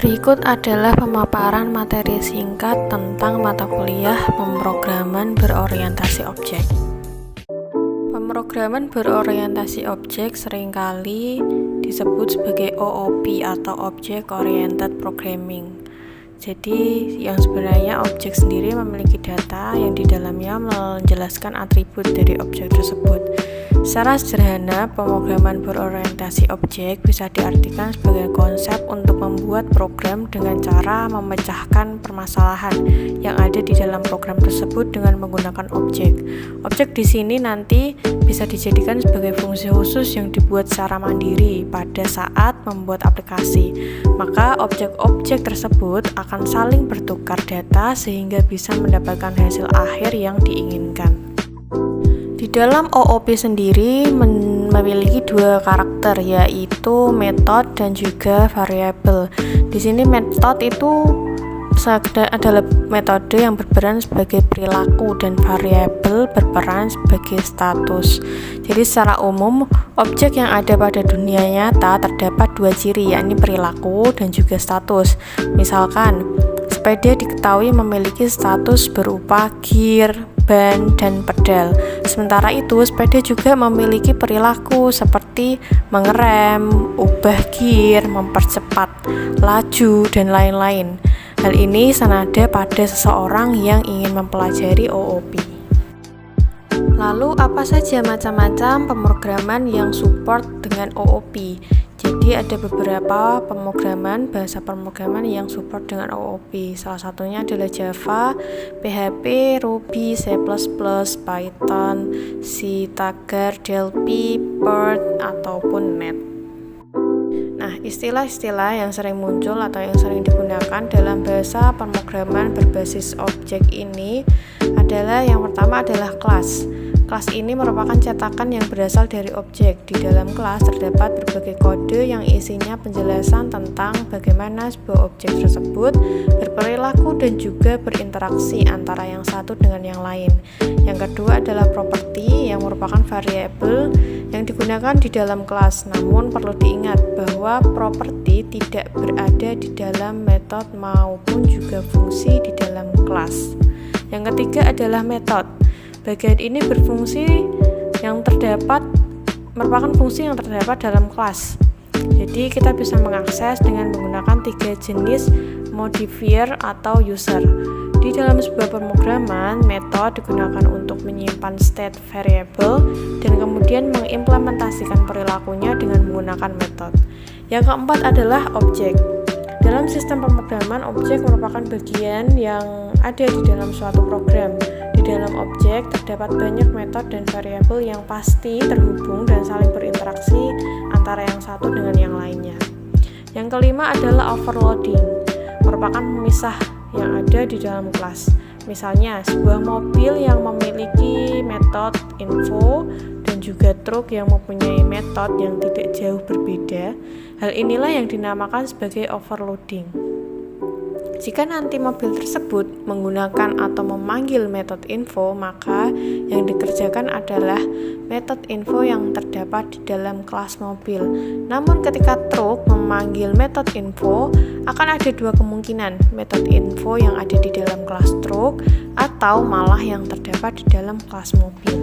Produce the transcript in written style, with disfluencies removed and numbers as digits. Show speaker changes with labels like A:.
A: Berikut adalah pemaparan materi singkat tentang mata kuliah pemrograman berorientasi objek. Pemrograman berorientasi objek seringkali disebut sebagai OOP atau Object Oriented Programming. Jadi yang sebenarnya objek sendiri memiliki data yang di dalamnya menjelaskan atribut dari objek tersebut. Secara sederhana, pemrograman berorientasi objek bisa diartikan sebagai konsep untuk membuat program dengan cara memecahkan permasalahan yang ada di dalam program tersebut dengan menggunakan objek. Objek di sini nanti bisa dijadikan sebagai fungsi khusus yang dibuat secara mandiri pada saat membuat aplikasi. Maka objek-objek tersebut akan saling bertukar data sehingga bisa mendapatkan hasil akhir yang diinginkan. Di dalam OOP sendiri memiliki dua karakter, yaitu method dan juga variabel. Di sini method itu adalah metode yang berperan sebagai perilaku dan variabel berperan sebagai status. Jadi secara umum, objek yang ada pada dunia nyata terdapat dua ciri, yakni perilaku dan juga status. Misalkan, sepeda diketahui memiliki status berupa gear, ban, dan pedal. Sementara itu, sepeda juga memiliki perilaku seperti mengerem, ubah gear, mempercepat laju, dan lain-lain. Hal ini senada pada seseorang yang ingin mempelajari OOP. Lalu, apa saja macam-macam pemrograman yang support dengan OOP? Jadi ada beberapa bahasa pemrograman yang support dengan OOP. Salah satunya adalah Java, PHP, Ruby, C++, Python, C, Tagar, DLP, Perl, ataupun Net. Nah, istilah-istilah yang sering muncul atau yang sering digunakan dalam bahasa pemrograman berbasis objek ini adalah yang pertama adalah kelas. Kelas ini merupakan cetakan yang berasal dari objek. Di dalam kelas terdapat berbagai kode yang isinya penjelasan tentang bagaimana sebuah objek tersebut berperilaku dan juga berinteraksi antara yang satu dengan yang lain. Yang kedua adalah properti yang merupakan variabel yang digunakan di dalam kelas. Namun perlu diingat bahwa properti tidak berada di dalam metode maupun juga fungsi di dalam kelas. Yang ketiga adalah metode. Bagian ini merupakan fungsi yang terdapat dalam kelas. Jadi kita bisa mengakses dengan menggunakan tiga jenis modifier atau user. Di dalam sebuah pemrograman, method digunakan untuk menyimpan state variable dan kemudian mengimplementasikan perilakunya dengan menggunakan method. Yang keempat adalah objek. Dalam sistem pemrograman, objek merupakan bagian yang ada di dalam suatu program. Di dalam objek terdapat banyak metode dan variabel yang pasti terhubung dan saling berinteraksi antara yang satu dengan yang lainnya. Yang kelima adalah overloading, merupakan pemisah yang ada di dalam kelas. Misalnya, sebuah mobil yang memiliki metode info dan juga truk yang mempunyai metode yang tidak jauh berbeda. Hal inilah yang dinamakan sebagai overloading. Jika nanti mobil tersebut menggunakan atau memanggil metode info, maka yang dikerjakan adalah metode info yang terdapat di dalam kelas mobil. Namun ketika truk memanggil metode info, akan ada dua kemungkinan, metode info yang ada di dalam kelas truk atau malah yang terdapat di dalam kelas mobil.